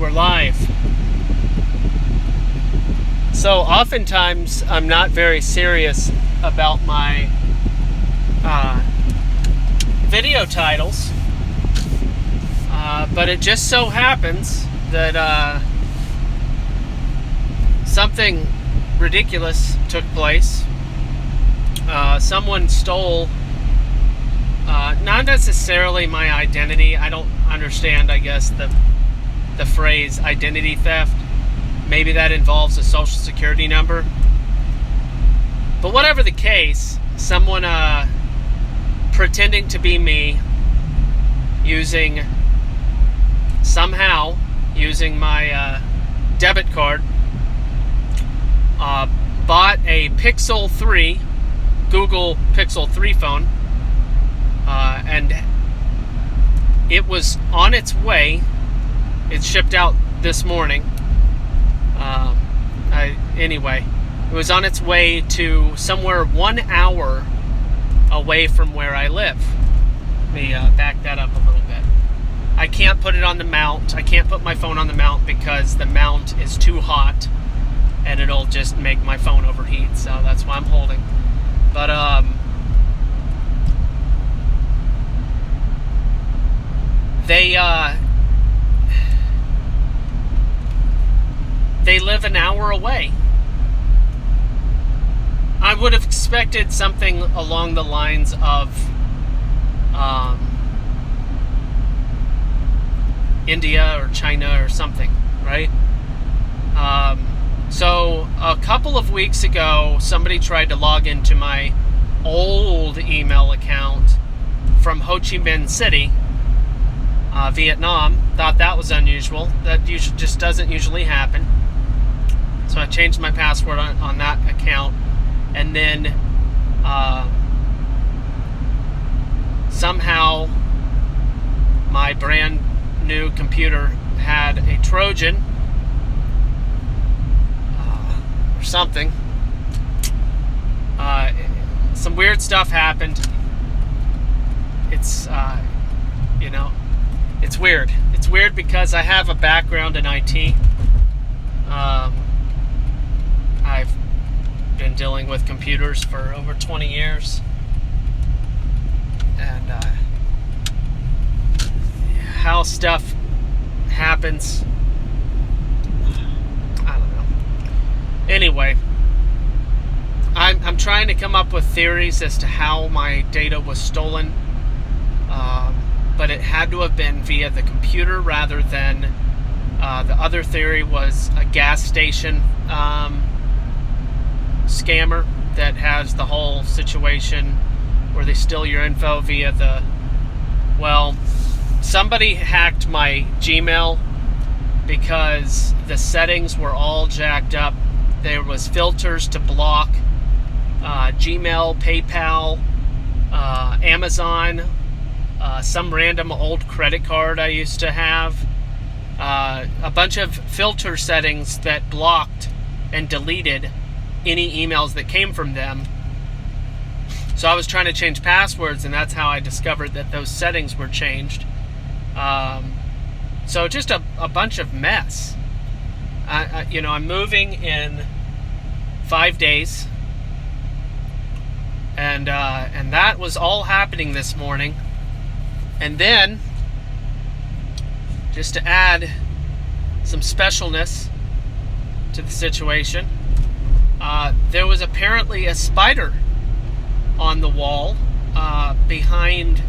we're live. So oftentimes I'm not very serious about my video titles, but it just so happens that something ridiculous took place. Someone stole not necessarily my identity. I don't understand, I guess, the phrase identity theft. Maybe that involves a social security number. But whatever the case, someone pretending to be me, somehow using my debit card, bought a Pixel 3, Google Pixel 3 phone, and it was on its way. It shipped out this morning. Anyway, it was on its way to somewhere 1 hour away from where I live. Let me back that up a little bit. I can't put it on the mount. I can't put my phone on the mount because the mount is too hot and it'll just make my phone overheat. So that's why I'm holding. But they live an hour away. I would have expected something along the lines of India or China or something, right? So a couple of weeks ago, somebody tried to log into my old email account from Ho Chi Minh City, Vietnam. Thought that was unusual. That just doesn't usually happen. So I changed my password on that account, and then somehow my brand new computer had a Trojan or something. Some weird stuff happened. It's it's weird. It's weird because I have a background in IT. I've been dealing with computers for over 20 years. And how stuff happens, I don't know. Anyway, I'm trying to come up with theories as to how my data was stolen. But it had to have been via the computer rather than the other theory was a gas station scammer that has the whole situation where they steal your info via somebody hacked my Gmail because the settings were all jacked up. There was filters to block Gmail, PayPal, Amazon, some random old credit card I used to have, a bunch of filter settings that blocked and deleted any emails that came from them. So I was trying to change passwords, and that's how I discovered that those settings were changed. So just a bunch of mess. I'm moving in 5 days, and that was all happening this morning. And then, just to add some specialness to the situation, there was apparently a spider on the wall behind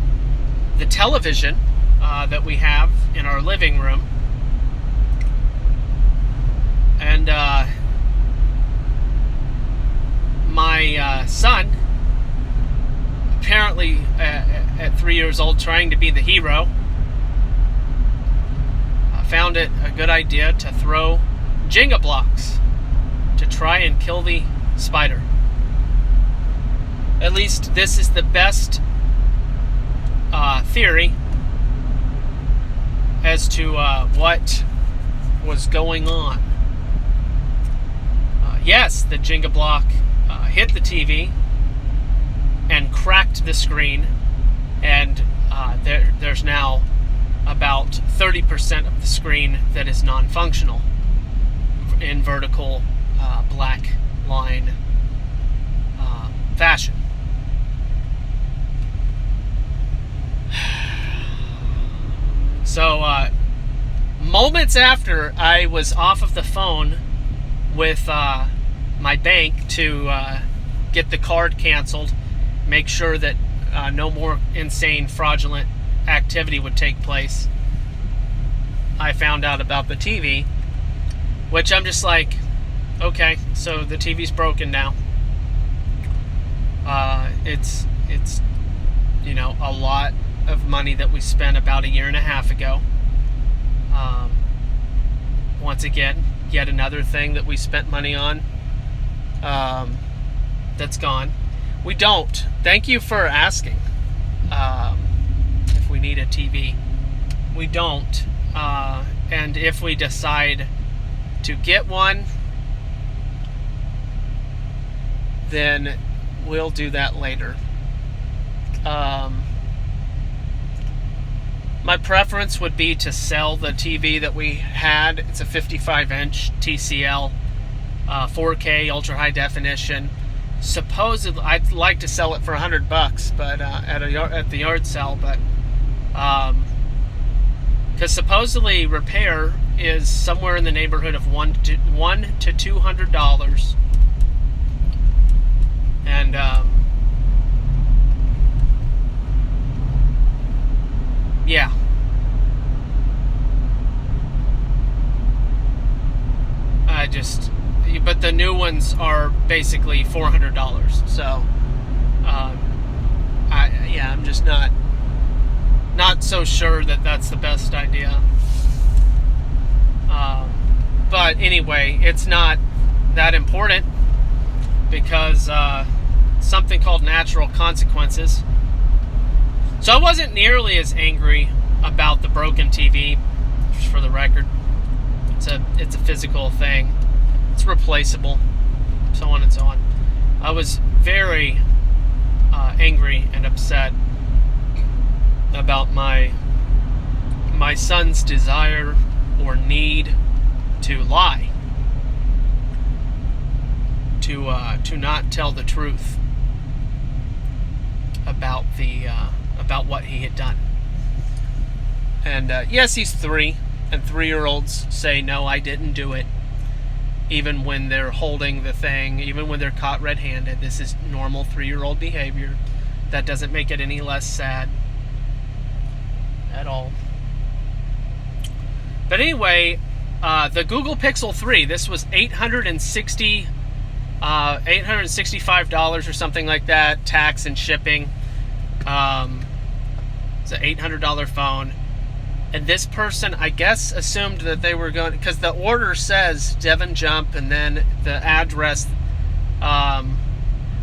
the television that we have in our living room. And my son, apparently at 3 years old, trying to be the hero, found it a good idea to throw Jenga blocks to try and kill the spider. At least this is the best theory as to what was going on. Yes, the Jenga block hit the TV and cracked the screen, and there's now about 30% of the screen that is non-functional in vertical black line fashion. So moments after I was off of the phone with my bank to get the card canceled, make sure that no more insane fraudulent activity would take place, I found out about the TV, which I'm just like, okay, so the TV's broken now. It's a lot of money that we spent about a year and a half ago. Once again, yet another thing that we spent money on that's gone. We don't. Thank you for asking if we need a TV. We don't. And if we decide to get one, then we'll do that later. My preference would be to sell the TV that we had. It's a 55-inch TCL, 4K, ultra high definition. Supposedly, I'd like to sell it for $100, but at the yard sale. But because supposedly repair is somewhere in the neighborhood of $100 to $200, and yeah. But the new ones are basically $400. So, I'm just not so sure that that's the best idea. But anyway, it's not that important because something called natural consequences. So I wasn't nearly as angry about the broken TV, just for the record. It's a physical thing. It's replaceable, so on and so on. I was very angry and upset about my son's desire or need to lie, to not tell the truth about about what he had done. And yes, he's 3, and 3-year-olds say, no, I didn't do it, even when they're holding the thing, even when they're caught red-handed. This is normal 3-year-old behavior. That doesn't make it any less sad at all. But anyway, the Google Pixel 3, this was $865 or something like that, tax and shipping. It's an $800 phone. And this person, I guess, assumed that they were going, because the order says Devon Jump and then the address,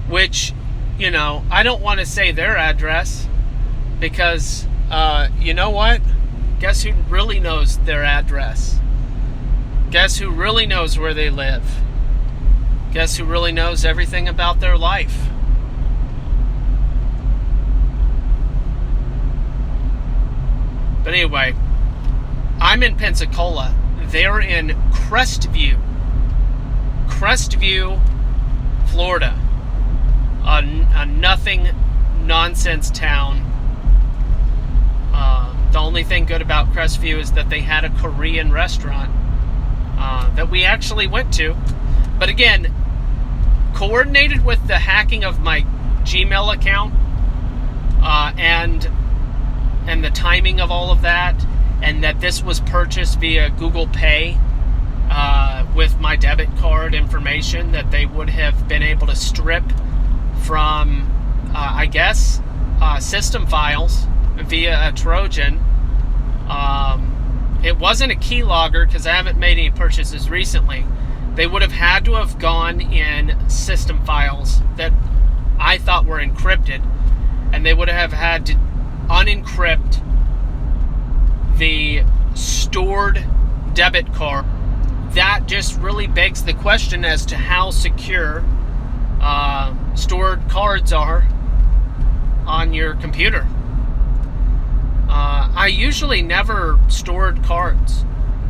which, I don't want to say their address because, you know what? Guess who really knows their address? Guess who really knows where they live? Guess who really knows everything about their life? But anyway, I'm in Pensacola. They're in Crestview, Florida. A nothing nonsense town. The only thing good about Crestview is that they had a Korean restaurant that we actually went to. But again, coordinated with the hacking of my Gmail account and the timing of all of that, and that this was purchased via Google Pay with my debit card information that they would have been able to strip from, I guess, system files via a Trojan. It wasn't a keylogger because I haven't made any purchases recently. They would have had to have gone in system files that I thought were encrypted, and they would have had to unencrypt the stored debit card. That just really begs the question as to how secure stored cards are on your computer. I usually never stored cards.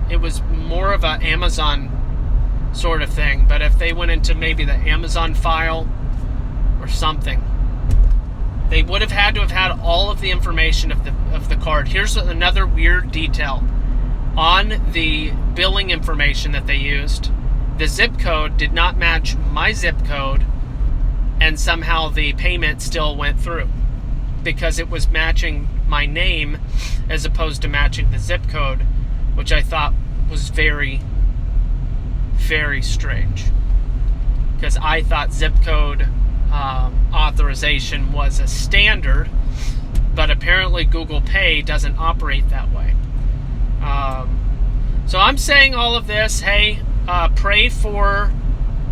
It was more of an Amazon sort of thing. But if they went into maybe the Amazon file or something, they would have had to have had all of the information of the card. Here's another weird detail. On the billing information that they used, the zip code did not match my zip code, and somehow the payment still went through because it was matching my name as opposed to matching the zip code, which I thought was very, very strange, because I thought zip code authorization was a standard, but apparently Google Pay doesn't operate that way. So I'm saying all of this. Hey, pray for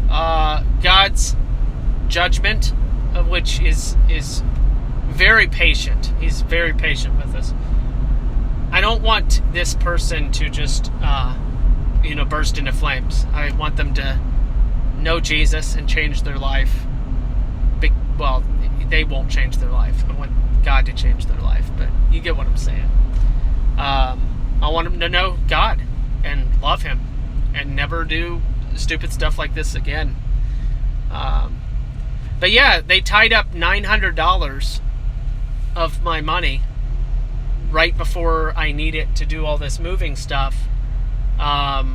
God's judgment, which is very patient. He's very patient with us. I don't want this person to just burst into flames. I want them to know Jesus and change their life. Well, they won't change their life. I want God to change their life, but you get what I'm saying. I want them to know God and love Him and never do stupid stuff like this again. But yeah, they tied up $900 of my money right before I need it to do all this moving stuff. I'll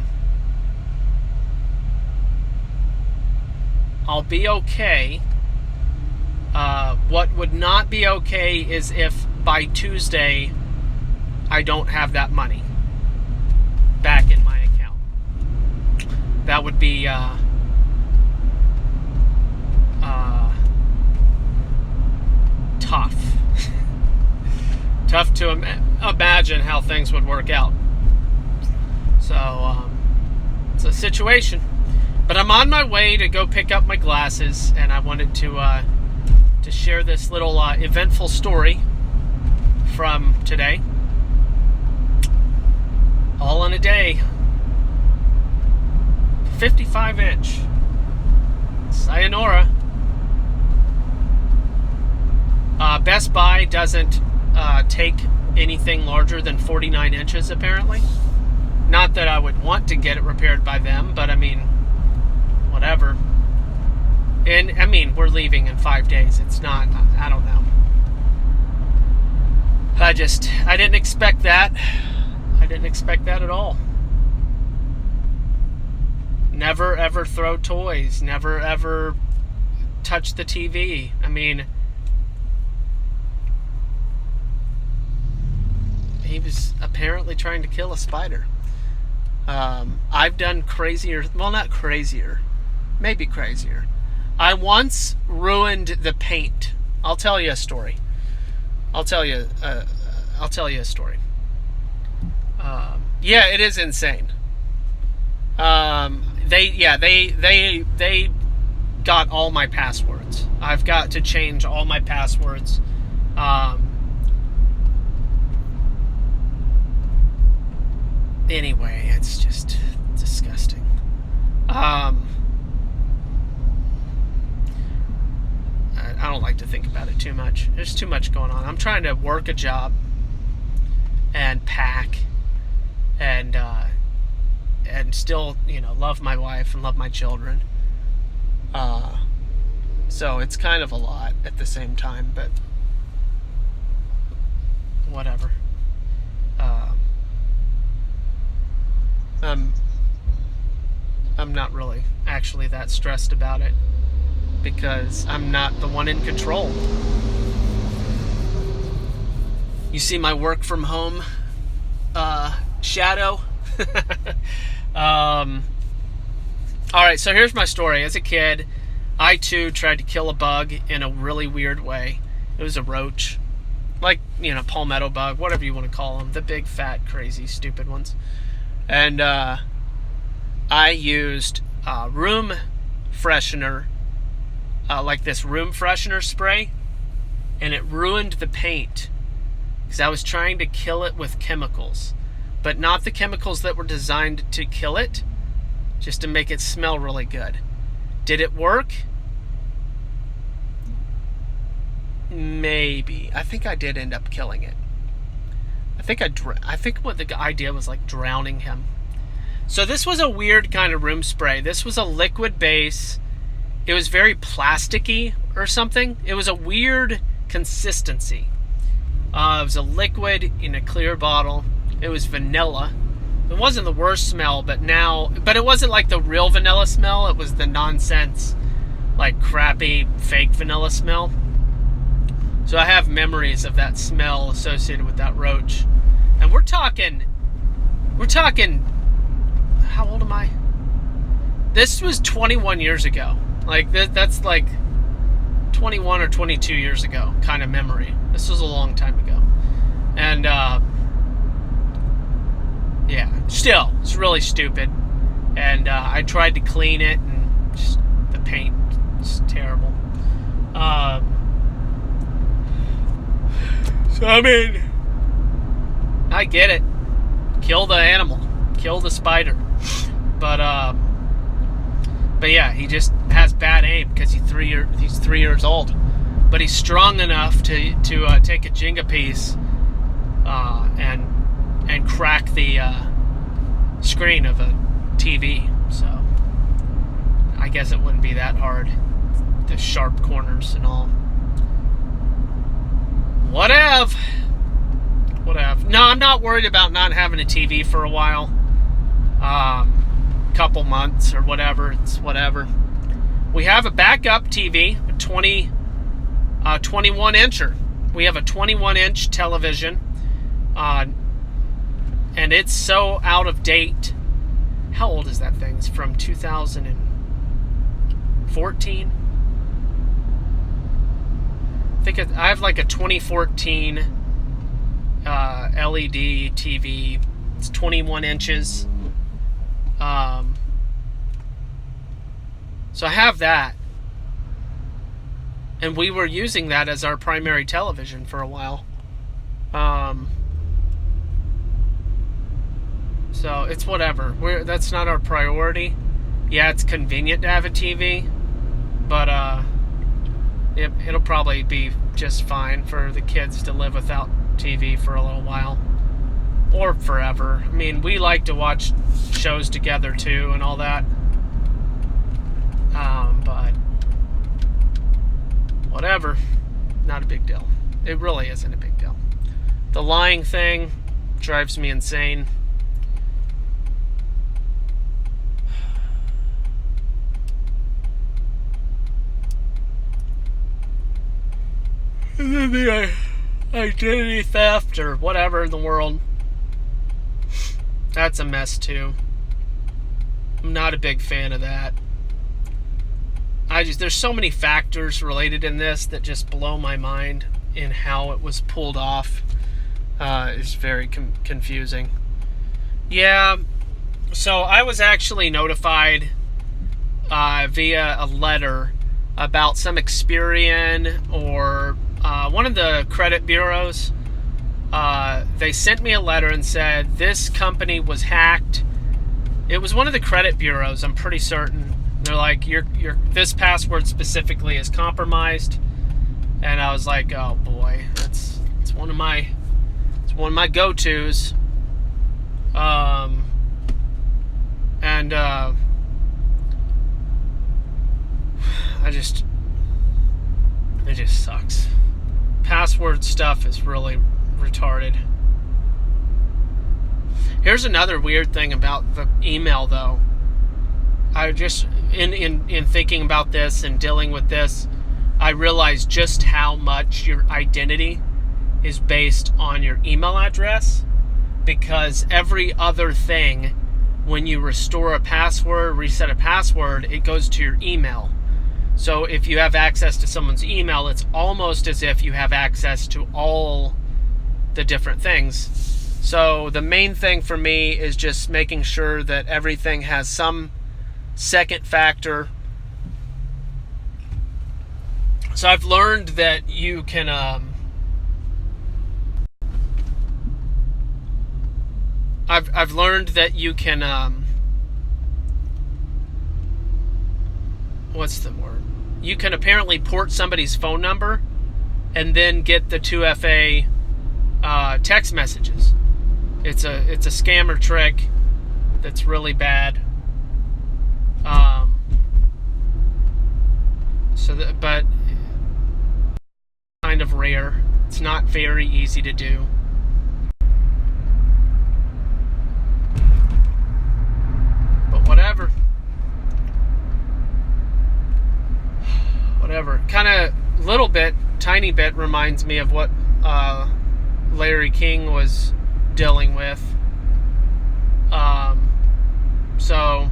be okay. What would not be okay is if by Tuesday I don't have that money back in my account. That would be tough. Tough to imagine how things would work out. So it's a situation. But I'm on my way to go pick up my glasses, and I wanted to share this little eventful story from today. All in a day. 55-inch. Sayonara. Best Buy doesn't take anything larger than 49 inches, apparently. Not that I would want to get it repaired by them, but I mean, whatever. And I mean, we're leaving in 5 days. It's not, I don't know. I didn't expect that. I didn't expect that at all. Never ever throw toys. Never ever touch the TV. I mean, he was apparently trying to kill a spider. I've done crazier, well, not crazier, maybe crazier. I once ruined the paint. I'll tell you a story. I'll tell you a story. Yeah, it is insane. They got all my passwords. I've got to change all my passwords. Anyway, it's just disgusting. I don't like to think about it too much. There's too much going on. I'm trying to work a job and pack and still, love my wife and love my children. So it's kind of a lot at the same time, but whatever. I'm not really actually that stressed about it because I'm not the one in control. You see my work from home shadow? Alright, so here's my story. As a kid, I too tried to kill a bug in a really weird way. It was a roach. Like, palmetto bug, whatever you want to call them. The big, fat, crazy, stupid ones. And I used room freshener, like this room freshener spray, and it ruined the paint because I was trying to kill it with chemicals, but not the chemicals that were designed to kill it, just to make it smell really good. Did it work? Maybe. I think I did end up killing it. I think what the idea was like drowning him. So this was a weird kind of room spray. This was a liquid base. It was very plasticky or something. It was a weird consistency. It was a liquid in a clear bottle. It was vanilla. It wasn't the worst smell, but it wasn't like the real vanilla smell. It was the nonsense, like crappy fake vanilla smell. So I have memories of that smell associated with that roach. And we're talking, how old am I? This was 21 years ago. Like, that's like 21 or 22 years ago kind of memory. This was a long time ago. And, yeah, still, it's really stupid. And I tried to clean it, and just the paint is terrible. So, I mean, I get it. Kill the animal. Kill the spider. But yeah, he just has bad aim because he's 3 years old. But he's strong enough to take a Jenga piece and crack the screen of a TV. So I guess it wouldn't be that hard. The sharp corners and all. Whatever. No, I'm not worried about not having a TV for a while. Couple months or whatever. It's whatever. We have a backup TV, a 21-incher. We have a 21-inch television. And it's so out of date. How old is that thing? It's from 2014. I have like a 2014 LED TV. It's 21 inches. So I have that. And we were using that as our primary television for a while. So it's whatever. That's not our priority. Yeah, it's convenient to have a TV. But it'll probably be just fine for the kids to live without TV for a little while. Or forever. I mean, we like to watch shows together too and all that. But whatever. Not a big deal. It really isn't a big deal. The lying thing drives me insane. And then the identity theft or whatever in the world. That's a mess too. I'm not a big fan of that. There's so many factors related in this that just blow my mind in how it was pulled off. It's very confusing. Yeah, so I was actually notified via a letter about some Experian or one of the credit bureaus. They sent me a letter and said this company was hacked. It was one of the credit bureaus, I'm pretty certain. They're like, your this password specifically is compromised. And I was like, oh boy, it's one of my go-tos. It just sucks. Password stuff is really retarded. Here's another weird thing about the email, though. I just, in thinking about this and dealing with this, I realized just how much your identity is based on your email address, because every other thing, when you restore a password, reset a password, it goes to your email. So if you have access to someone's email, it's almost as if you have access to all the different things. So the main thing for me is just making sure that everything has some second factor. So I've learned that you can I've learned that you can what's the word? You can apparently port somebody's phone number and then get the 2FA text messages. It's a scammer trick that's really bad. But kind of rare. It's not very easy to do. But whatever. Kind of little bit, tiny bit reminds me of what Larry King was dealing with. So,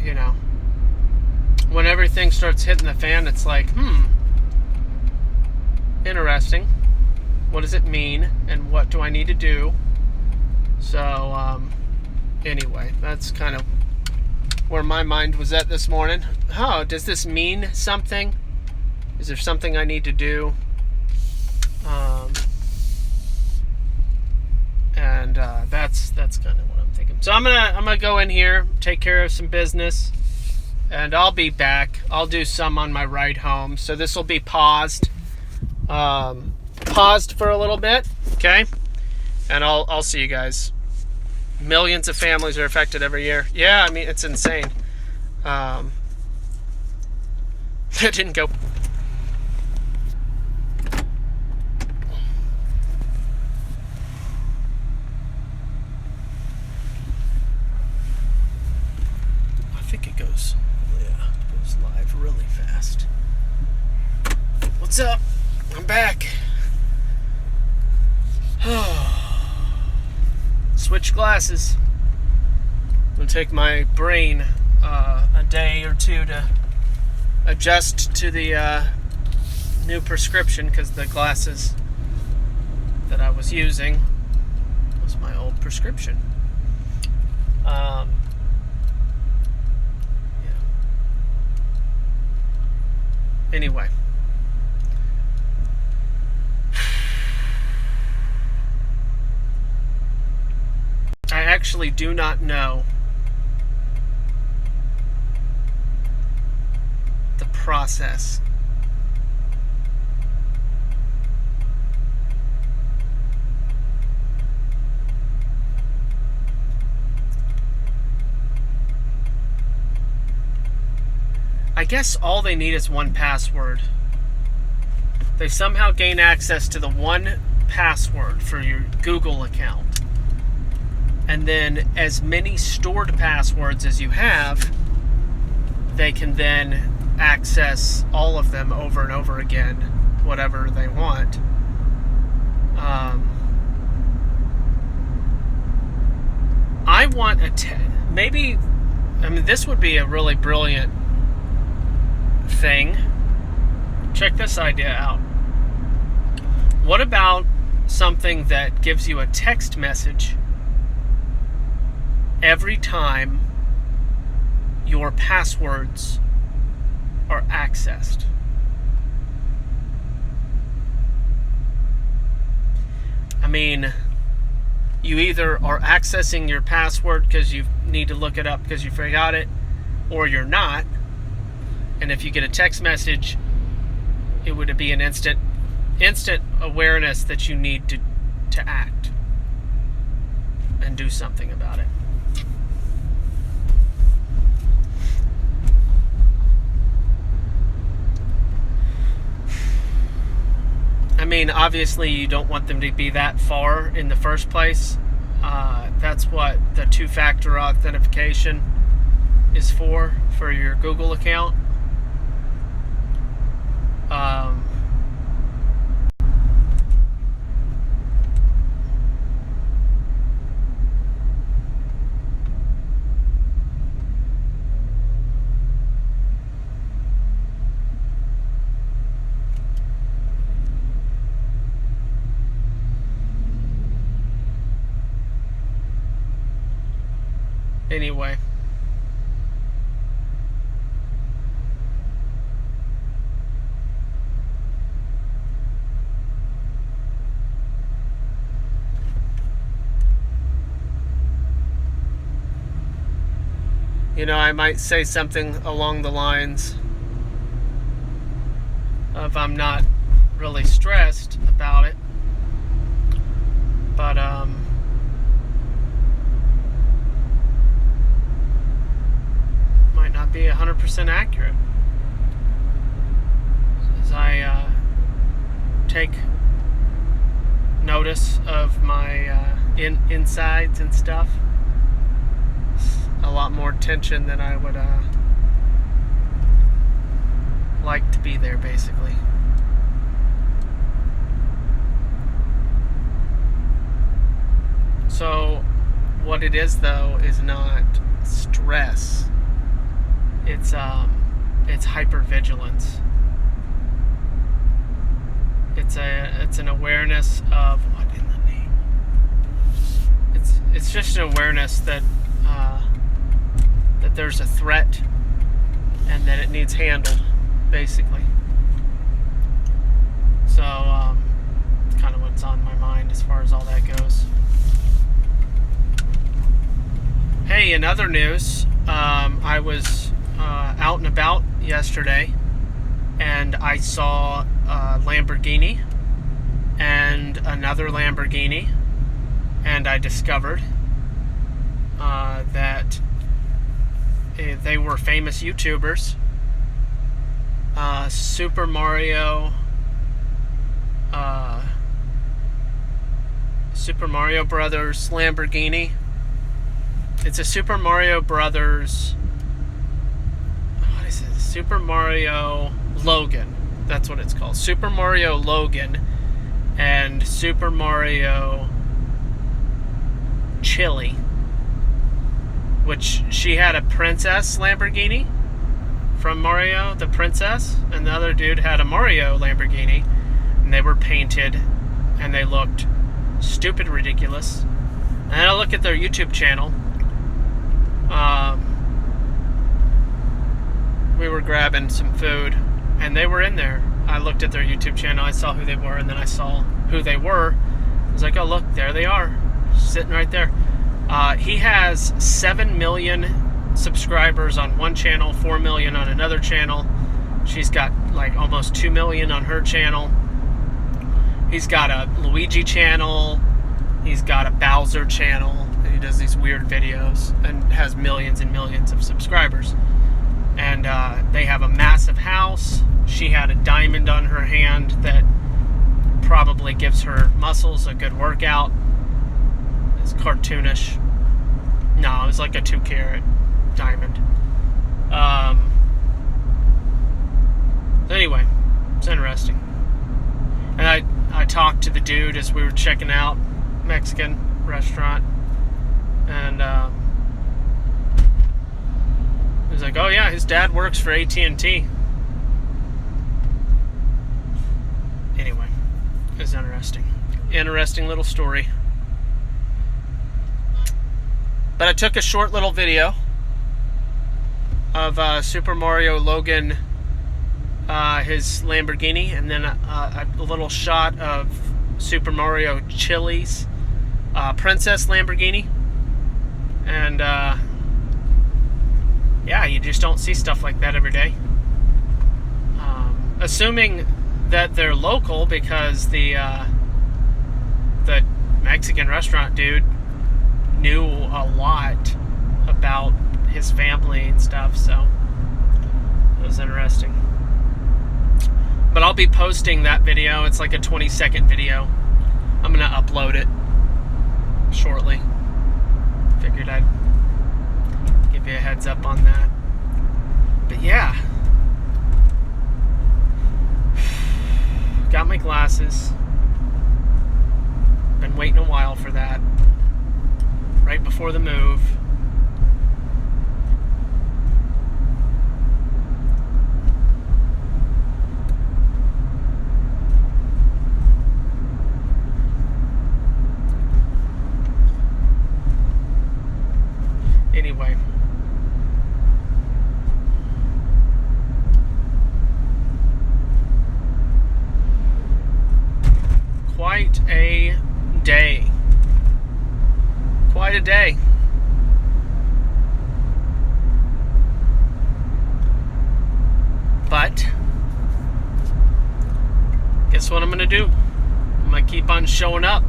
you know, when everything starts hitting the fan, it's like, interesting. What does it mean, and what do I need to do? So, anyway, that's kind of where my mind was at this morning. Oh, does this mean something? Is there something I need to do? And that's kind of what I'm thinking. So I'm gonna go in here, take care of some business, and I'll be back. I'll do some on my ride home. So this will be paused for a little bit, okay? And I'll see you guys. Millions of families are affected every year. Yeah, I mean, it's insane. It didn't go. I think it goes live really fast. What's up? I'm back. Switch glasses. It'll take my brain a day or two to adjust to the new prescription, because the glasses that I was using was my old prescription. Yeah. Anyway. I actually do not know the process. I guess all they need is one password. They somehow gain access to the one password for your Google account. And then as many stored passwords as you have, they can then access all of them over and over again, whatever they want. I want maybe, I mean, this would be a really brilliant thing. Check this idea out. What about something that gives you a text message every time your passwords are accessed? I mean, you either are accessing your password because you need to look it up because you forgot it, or you're not. And if you get a text message, it would be an instant awareness that you need to act and do something about it. I mean, obviously you don't want them to be that far in the first place. That's what the two-factor authentication is for your Google account. Anyway. You know, I might say something along the lines of I'm not really stressed about it. But might not be 100% accurate. As I take notice of my insides and stuff, a lot more tension than I would like to be there, basically. So what it is, though, is not stress. It's hypervigilance. It's an awareness of what in the name. It's just an awareness that that there's a threat and that it needs handled, basically. So it's kind of what's on my mind as far as all that goes. Hey, in other news, I was out and about yesterday, and I saw a Lamborghini and another Lamborghini, and I discovered that they were famous YouTubers. Super Mario Brothers Lamborghini. It's a Super Mario Brothers. What is it? Super Mario Logan. That's what it's called. Super Mario Logan and Super Mario Chili. Which she had a Princess Lamborghini from Mario, the princess, and the other dude had a Mario Lamborghini, and they were painted, and they looked stupid ridiculous. And then I look at their YouTube channel. We were grabbing some food, and they were in there. I looked at their YouTube channel, I saw who they were, and then I saw who they were. I was like, oh look, there they are, sitting right there. He has 7 million subscribers on one channel, 4 million on another channel. She's got like almost 2 million on her channel. He's got a Luigi channel. He's got a Bowser channel. He does these weird videos and has millions and millions of subscribers. And they have a massive house. She had a diamond on her hand that probably gives her muscles a good workout. It's cartoonish. No, it was like a 2-carat diamond. Anyway, it's interesting. And I talked to the dude as we were checking out Mexican restaurant, and he was like, oh yeah, his dad works for AT&T. Anyway, it was interesting little story. But I took a short little video of Super Mario Logan, his Lamborghini, and then a little shot of Super Mario Chili's Princess Lamborghini. And yeah, you just don't see stuff like that every day. Assuming that they're local, because the Mexican restaurant dude knew a lot about his family and stuff, so it was interesting. But I'll be posting that video. It's like a 20-second video. I'm gonna upload it shortly. Figured I'd give you a heads up on that. But yeah, got my glasses. Been waiting a while for that. Right before the move. Anyway. Quite a day. Quite a day. But guess what do. I'm going to keep on showing up.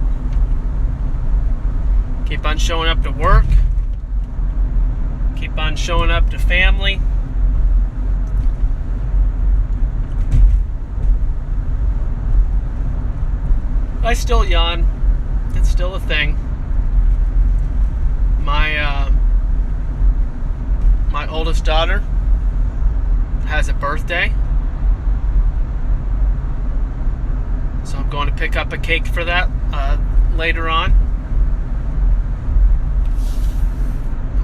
Keep on showing up to work. Keep on showing up to family. I still yawn. It's still a thing. My oldest daughter has a birthday, so I'm going to pick up a cake for that later on.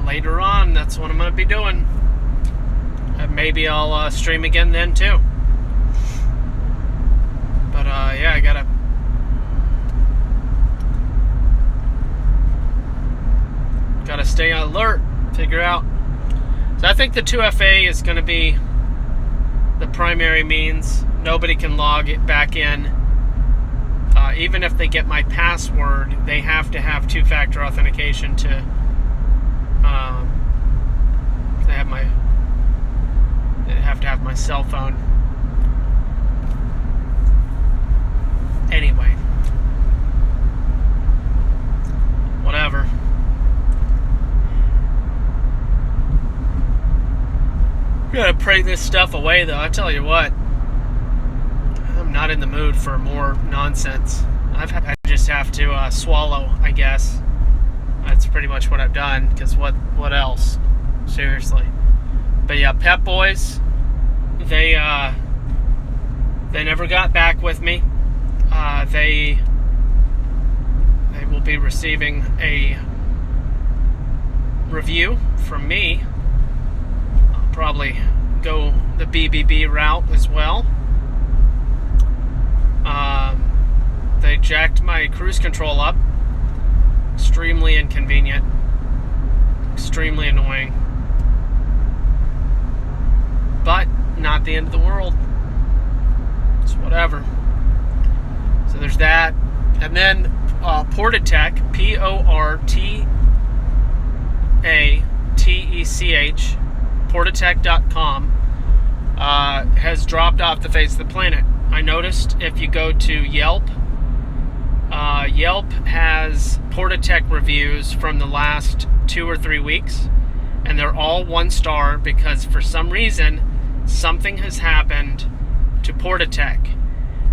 Later on, that's what I'm going to be doing. And maybe I'll stream again then too. But yeah, I gotta stay alert, figure out. So I think the 2FA is going to be the primary means. Nobody can log it back in. Even if they get my password, they have to have two-factor authentication to. They have to have my cell phone. Anyway, whatever. I'm gonna pray this stuff away, though. I tell you what, I'm not in the mood for more nonsense. I just have to swallow, I guess. That's pretty much what I've done. Because what else? Seriously. But yeah, Pep Boys, they never got back with me. They will be receiving a review from me. Probably go the BBB route as well. They jacked my cruise control up. Extremely inconvenient. Extremely annoying. But not the end of the world. It's whatever. So there's that. And then Portatech, Portatech, Portatech.com, has dropped off the face of the planet. I noticed if you go to Yelp, Yelp has Portatech reviews from the last 2 or 3 weeks, and they're all 1 star because for some reason something has happened to Portatech.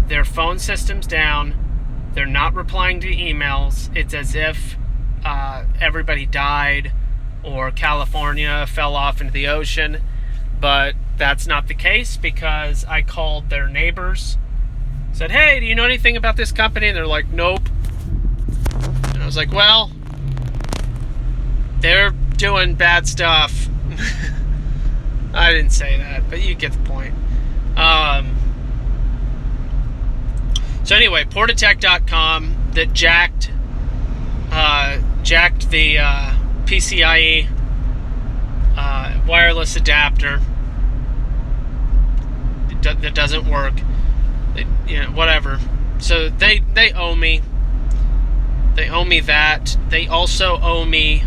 Their phone system's down. They're not replying to emails. It's as if everybody died or California fell off into the ocean, but that's not the case because I called their neighbors, said, hey, do you know anything about this company? And they're like, nope. And I was like, well, they're doing bad stuff. I didn't say that, but you get the point. So anyway, Portatech.com that jacked the PCIe wireless adapter that doesn't work. Whatever. So they owe me. They owe me that. They also owe me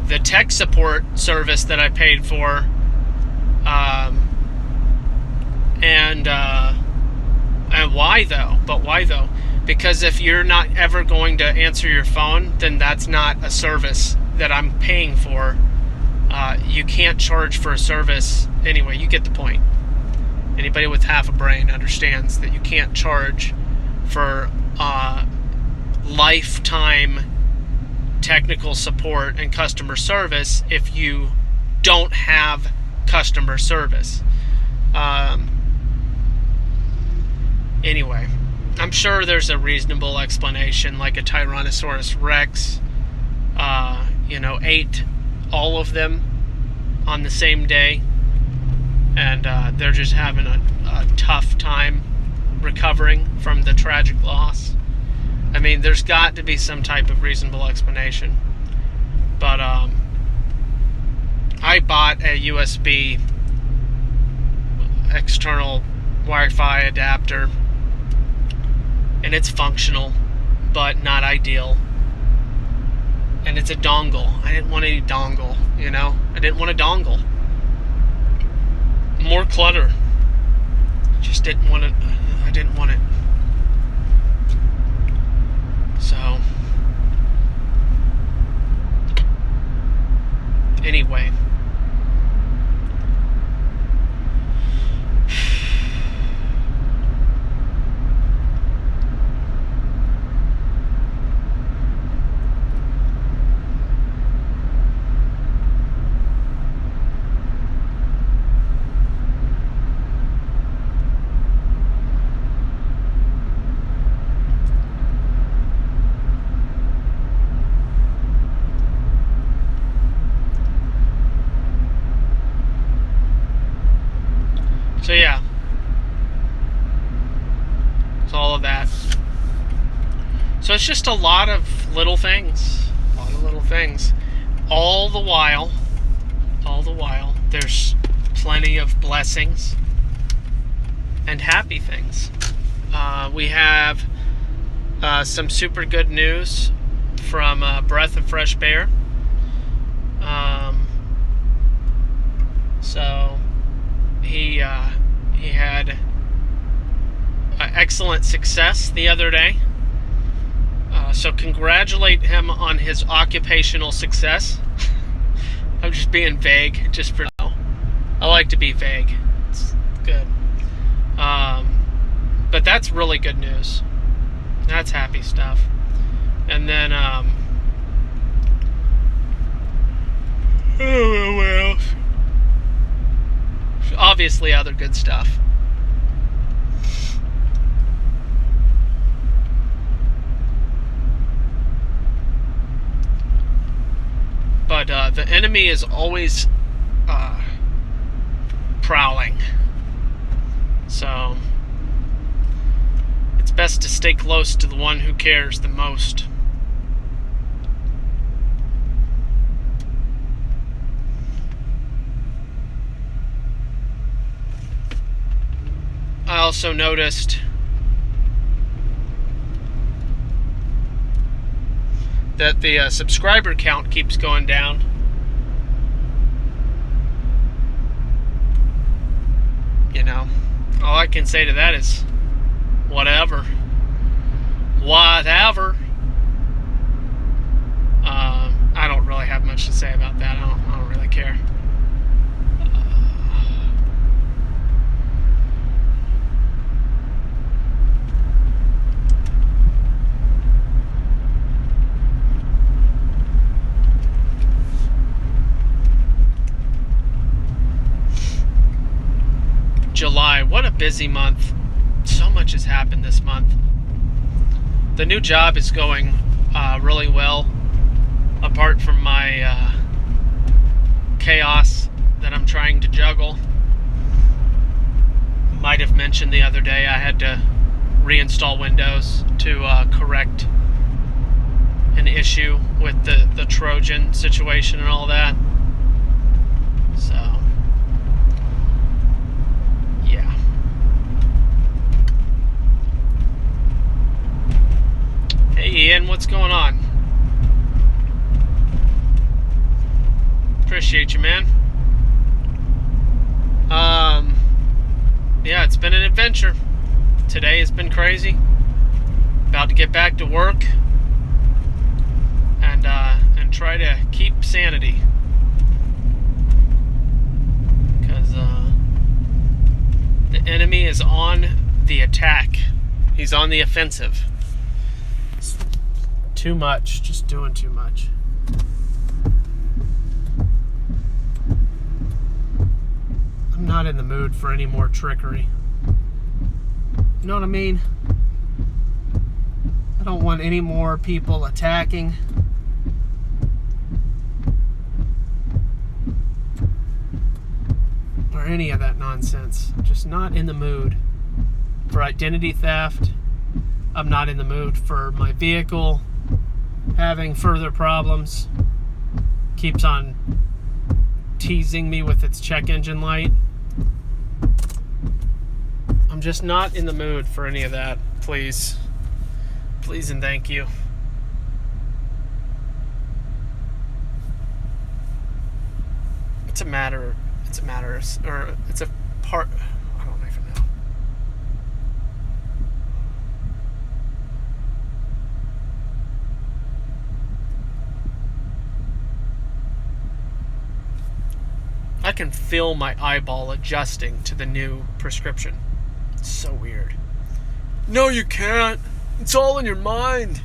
the tech support service that I paid for. And why though? But why though? Because if you're not ever going to answer your phone, then that's not a service that I'm paying for. You can't charge for a service. Anyway, you get the point. Anybody with half a brain understands that you can't charge for lifetime technical support and customer service if you don't have customer service. Anyway, I'm sure there's a reasonable explanation, like a Tyrannosaurus Rex, ate all of them on the same day, and they're just having a tough time recovering from the tragic loss. I mean, there's got to be some type of reasonable explanation. But I bought a USB external Wi-Fi adapter, and it's functional, but not ideal. And it's a dongle. I didn't want any dongle, I didn't want a dongle. More clutter. I didn't want it. So, anyway. So yeah, it's all of that. So it's just a lot of little things, All the while, there's plenty of blessings and happy things. We have some super good news from Breath of Fresh Bear. So he had excellent success the other day. So congratulate him on his occupational success. I'm just being vague, just for now. I like to be vague. It's good. But that's really good news. That's happy stuff. And then, what else? Obviously other good stuff. But the enemy is always prowling. So it's best to stay close to the one who cares the most. I also noticed that the subscriber count keeps going down. You know, all I can say to that is whatever. I don't really have much to say about that. I don't really care. July, what a busy month. So much has happened this month. The new job is going really well, apart from my chaos that I'm trying to juggle. Might have mentioned the other day I had to reinstall Windows to correct an issue with the Trojan situation and all that. So yeah. Hey Ian, what's going on? Appreciate you, man. Yeah, it's been an adventure. Today has been crazy. About to get back to work and try to keep sanity. Because the enemy is on the attack. He's on the offensive. It's too much, just doing too much. I'm not in the mood for any more trickery. You know what I mean? I don't want any more people attacking. Or any of that nonsense. Just not in the mood for identity theft. I'm not in the mood for my vehicle having further problems. Keeps on teasing me with its check engine light. I'm just not in the mood for any of that. Please. Please and thank you. It's a matter, or it's a part, I don't even know. I can feel my eyeball adjusting to the new prescription. It's so weird. No, you can't. It's all in your mind.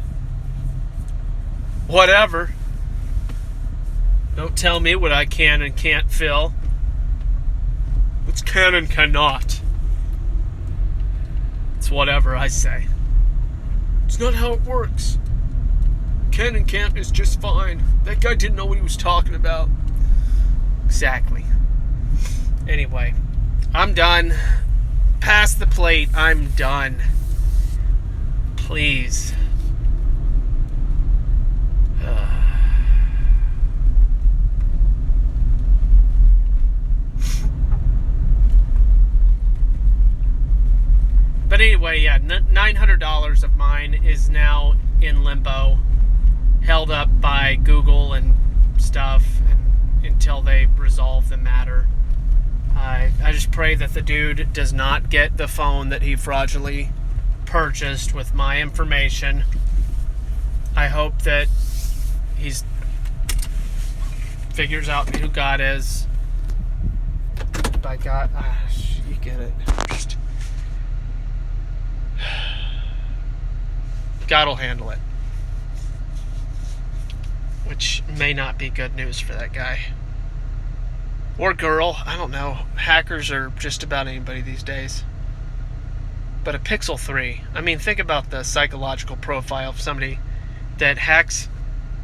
Whatever. Don't tell me what I can and can't feel. What's can and cannot. It's whatever I say. It's not how it works. Can and can't is just fine. That guy didn't know what he was talking about. Exactly. Anyway, I'm done. Pass the plate. I'm done. Please. But anyway, yeah, $900 of mine is now in limbo, held up by Google and stuff until they resolve the matter. I just pray that the dude does not get the phone that he fraudulently purchased with my information. I hope that he's figures out who God is. By God, you get it. Just God will handle it. Which may not be good news for that guy. Or girl, I don't know. Hackers are just about anybody these days. But a Pixel 3, I mean, think about the psychological profile of somebody that hacks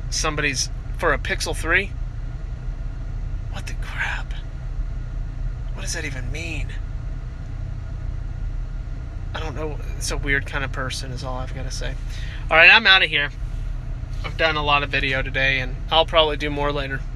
somebody's for a Pixel 3. What the crap? What does that even mean? I don't know. It's a weird kind of person is all I've got to say. Alright, I'm out of here. I've done a lot of video today, and I'll probably do more later.